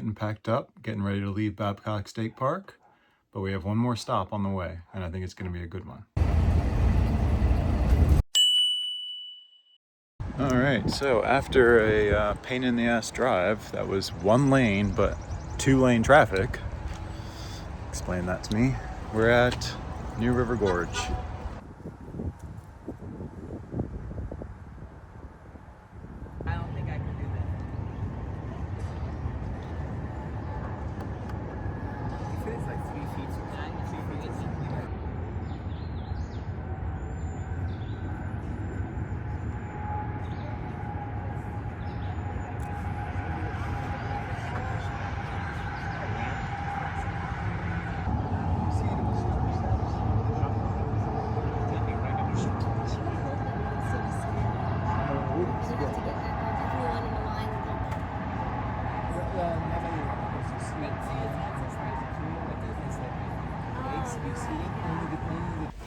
getting packed up, getting ready to leave Babcock State Park, but we have one more stop on the way, and I think it's going to be a good one. All right, so after a pain in the ass drive that was 1 lane but 2-lane traffic, explain that to me, we're at New River Gorge. I don't think I can do that. If it is like 3 feet,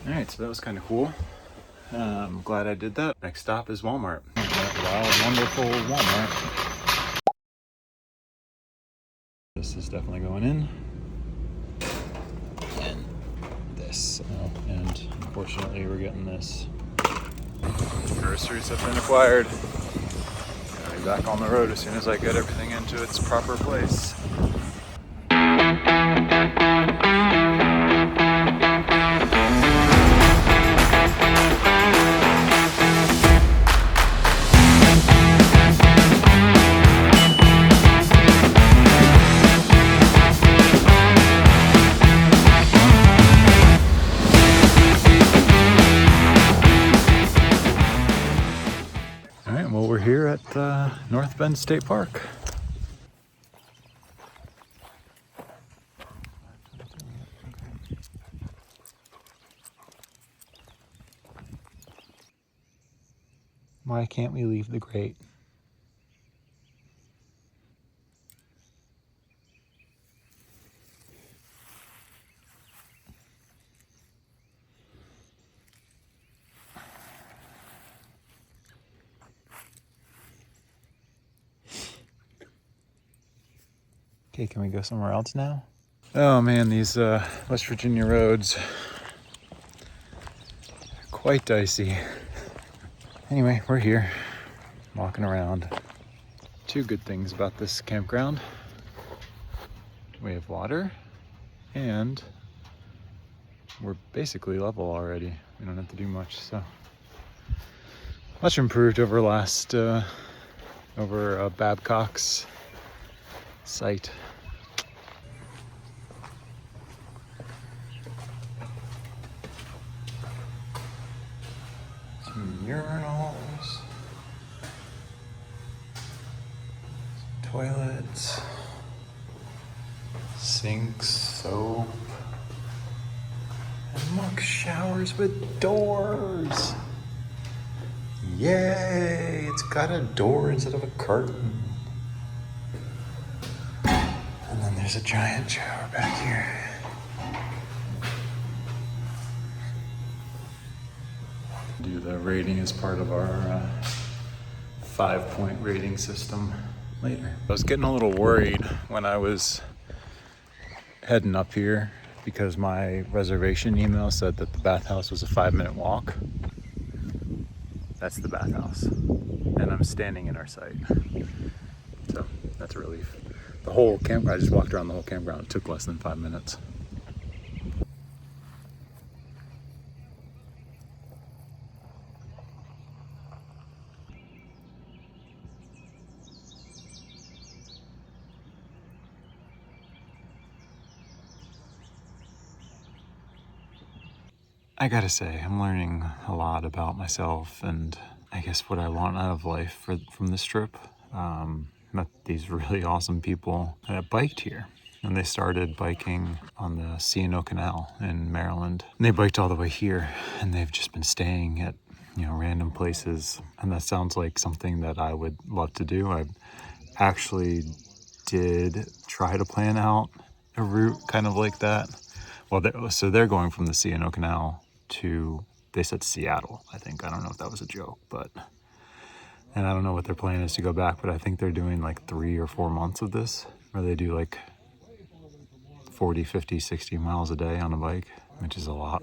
All right, so that was kind of cool. I'm glad I did that. Next stop is Walmart. Wow, wonderful Walmart. This is definitely going in. And this. Oh, and unfortunately, we're getting this. Groceries have been acquired. I'll be back on the road as soon as I get everything into its proper place. Well, we're here at North Bend State Park. Why can't we leave the grate? Okay, can we go somewhere else now? Oh man, these West Virginia roads are quite dicey. Anyway, we're here, walking around. 2 good things about this campground. We have water, and we're basically level already. We don't have to do much, so. Much improved over last, over Babcock's site. Some urinals, toilets, sinks, soap, and look, showers with doors. Yay, it's got a door instead of a curtain. And then there's a giant shower back here. Do the rating as part of our 5-point rating system later. I was getting a little worried when I was heading up here because my reservation email said that the bathhouse was a 5-minute walk. That's the bathhouse, and I'm standing in our site, so that's a relief. The whole campground, I just walked around the whole campground. It took less than 5 minutes. I gotta say, I'm learning a lot about myself and I guess what I want out of life from this trip. Met these really awesome people that biked here. And they started biking on the C&O Canal in Maryland. And they biked all the way here, and they've just been staying at, random places. And that sounds like something that I would love to do. I actually did try to plan out a route kind of like that. Well, so they're going from the C&O Canal to, they said Seattle, I think. I don't know if that was a joke, and I don't know what their plan is to go back, but I think they're doing like 3 or 4 months of this. where they do like 40, 50, 60 miles a day on a bike, which is a lot.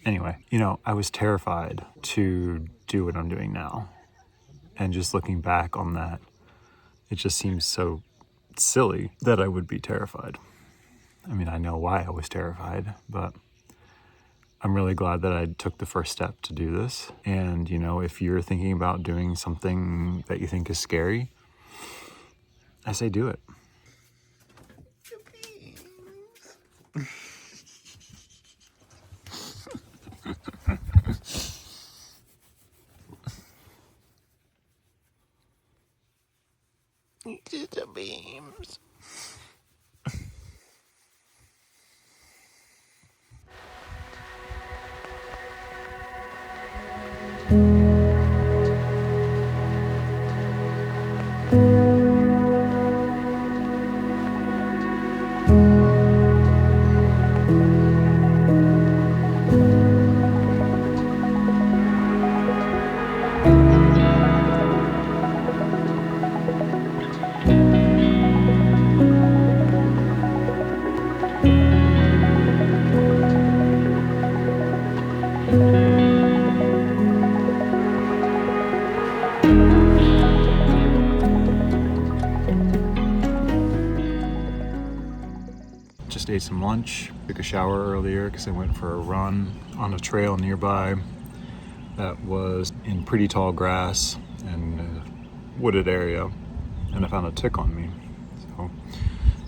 Anyway, I was terrified to do what I'm doing now. And just looking back on that, it just seems so silly that I would be terrified. I mean, I know why I was terrified, but I'm really glad that I took the first step to do this. And, if you're thinking about doing something that you think is scary, I say do it. Just the beams. Just ate some lunch, took a shower earlier because I went for a run on a trail nearby that was in pretty tall grass and a wooded area, and I found a tick on me.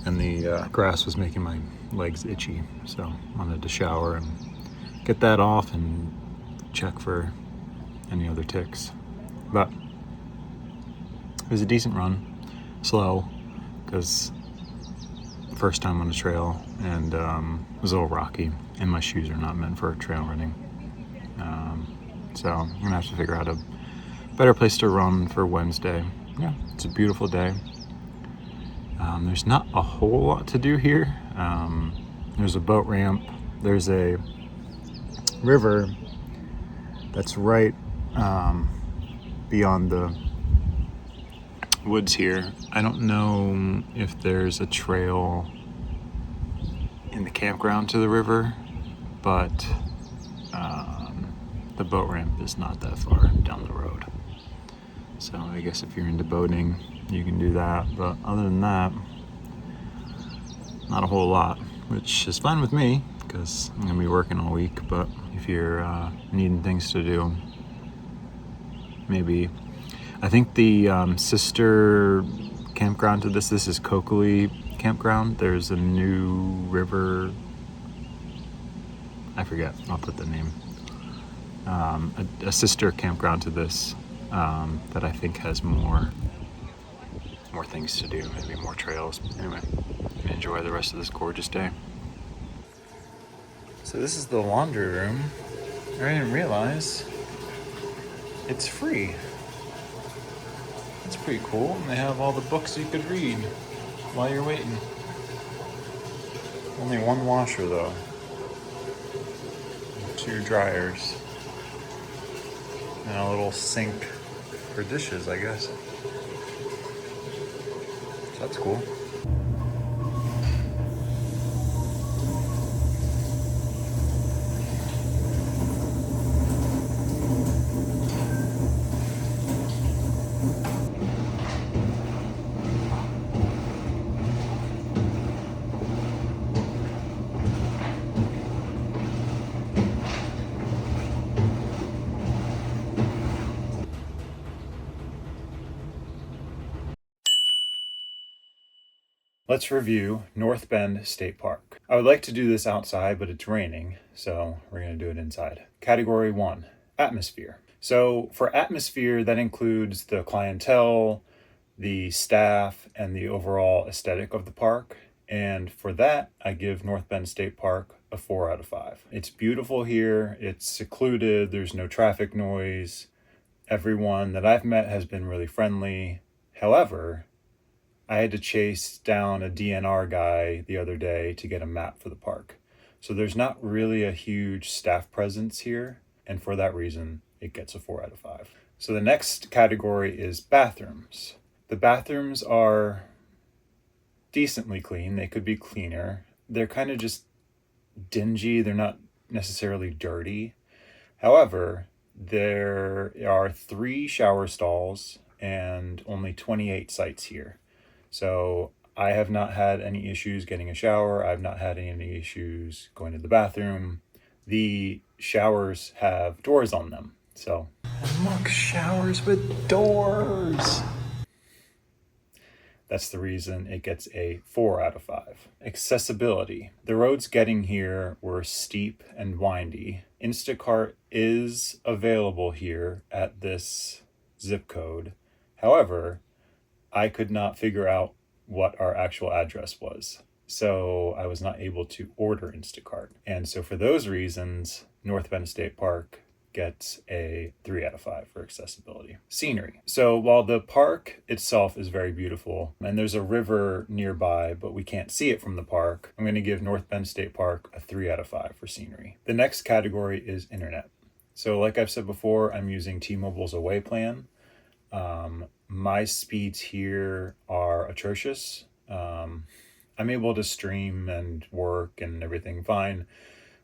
And the grass was making my legs itchy, so I wanted to shower and get that off and check for any other ticks. But it was a decent run, slow, because first time on a trail, and it was a little rocky, and my shoes are not meant for trail running. So I'm gonna have to figure out a better place to run for Wednesday. Yeah, it's a beautiful day. There's not a whole lot to do here. There's a boat ramp. There's a river that's right beyond the woods here. I don't know if there's a trail in the campground to the river, but the boat ramp is not that far down the road. So I guess if you're into boating, you can do that. But other than that, not a whole lot, which is fine with me because I'm gonna be working all week. But if you're needing things to do, maybe. I think the sister campground to this is Coakley Campground. There's a new river, I forget, I'll put the name. A sister campground to this that I think has more things to do, maybe more trails. Anyway, enjoy the rest of this gorgeous day. So this is the laundry room. I didn't realize it's free. It's pretty cool, and they have all the books you could read while you're waiting. Only one washer though, 2 dryers, and a little sink for dishes, I guess. So that's cool. Let's review North Bend State Park. I would like to do this outside, but it's raining, so we're going to do it inside. Category 1, atmosphere. So for atmosphere, that includes the clientele, the staff, and the overall aesthetic of the park. And for that, I give North Bend State Park a 4 out of 5. It's beautiful here. It's secluded. There's no traffic noise. Everyone that I've met has been really friendly. However, I had to chase down a DNR guy the other day to get a map for the park. So there's not really a huge staff presence here. And for that reason, it gets a 4 out of 5. So the next category is bathrooms. The bathrooms are decently clean. They could be cleaner. They're kind of just dingy. They're not necessarily dirty. However, there are 3 shower stalls and only 28 sites here. So I have not had any issues getting a shower. I've not had any issues going to the bathroom. The showers have doors on them. So, and look, showers with doors. That's the reason it gets a 4 out of 5. Accessibility. The roads getting here were steep and windy. Instacart is available here at this zip code. However, I could not figure out what our actual address was. So I was not able to order Instacart. And so for those reasons, North Bend State Park gets a 3 out of 5 for accessibility. Scenery. So while the park itself is very beautiful and there's a river nearby, but we can't see it from the park, I'm going to give North Bend State Park a 3 out of 5 for scenery. The next category is internet. So like I've said before, I'm using T-Mobile's Away plan. My speeds here are atrocious. I'm able to stream and work and everything fine.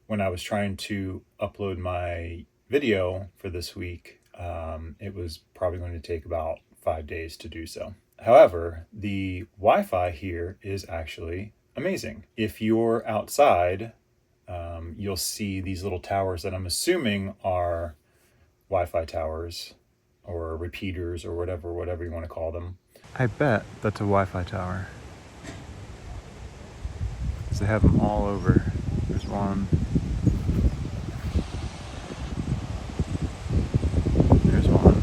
When I was trying to upload my video for this week, it was probably going to take about 5 days to do so. However, the Wi-Fi here is actually amazing. If you're outside, you'll see these little towers that I'm assuming are Wi-Fi towers or repeaters or whatever you want to call them. I bet that's a Wi-Fi tower. Because they have them all over. There's one. There's one.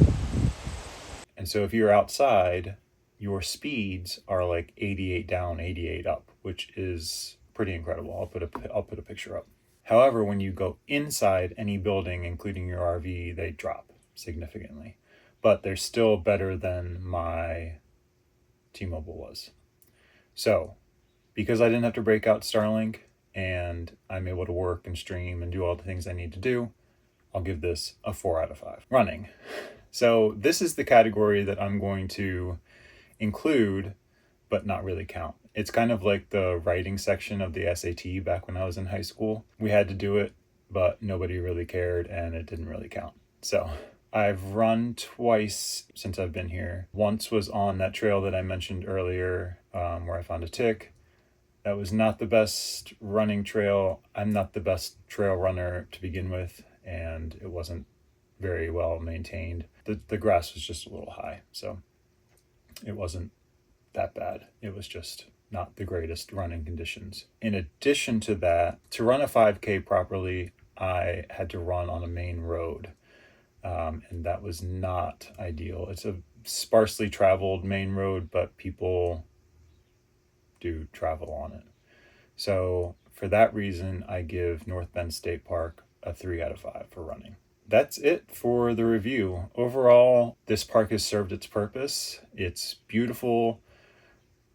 And so if you're outside, your speeds are like 88 down, 88 up, which is pretty incredible. I'll put a picture up. However, when you go inside any building, including your RV, they drop significantly. But they're still better than my T-Mobile was. So, because I didn't have to break out Starlink and I'm able to work and stream and do all the things I need to do, I'll give this a 4 out of 5. Running. So this is the category that I'm going to include, but not really count. It's kind of like the writing section of the SAT back when I was in high school. We had to do it, but nobody really cared and it didn't really count. So I've run twice since I've been here. Once was on that trail that I mentioned earlier, where I found a tick. That was not the best running trail. I'm not the best trail runner to begin with, and it wasn't very well maintained. The grass was just a little high, so it wasn't that bad. It was just not the greatest running conditions. In addition to that, to run a 5K properly, I had to run on a main road. And that was not ideal. It's a sparsely traveled main road, but people do travel on it. So for that reason, I give North Bend State Park a 3 out of 5 for running. That's it for the review. Overall, this park has served its purpose. It's beautiful,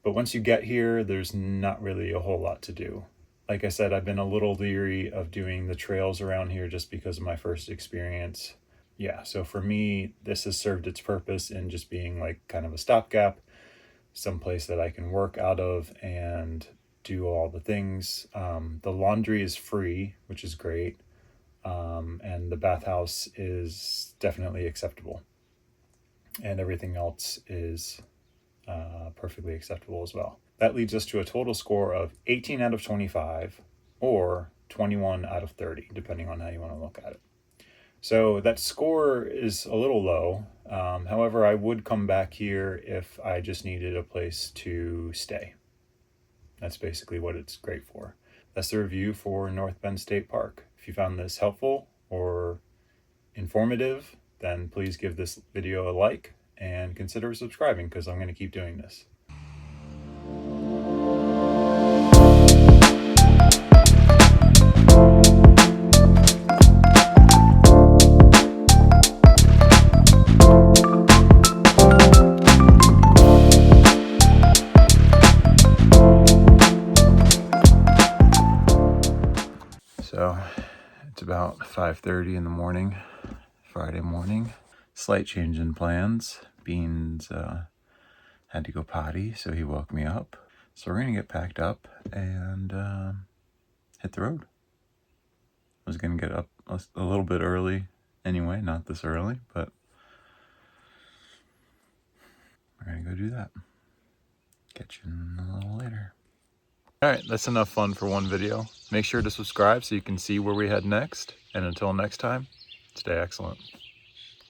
but once you get here, there's not really a whole lot to do. Like I said, I've been a little leery of doing the trails around here just because of my first experience. Yeah, so for me, this has served its purpose in just being like kind of a stopgap, someplace that I can work out of and do all the things. The laundry is free, which is great. And the bathhouse is definitely acceptable. And everything else is perfectly acceptable as well. That leads us to a total score of 18 out of 25 or 21 out of 30, depending on how you want to look at it. So that score is a little low. However, I would come back here if I just needed a place to stay. That's basically what it's great for. That's the review for North Bend State Park. If you found this helpful or informative, then please give this video a like and consider subscribing because I'm going to keep doing this. So it's about 5:30 in the morning, Friday morning. Slight change in plans. Beans had to go potty, so he woke me up. So we're gonna get packed up and hit the road. I was gonna get up a little bit early anyway, not this early, but we're gonna go do that. Catch you in a little later. All right, that's enough fun for one video. Make sure to subscribe so you can see where we head next. And until next time, stay excellent.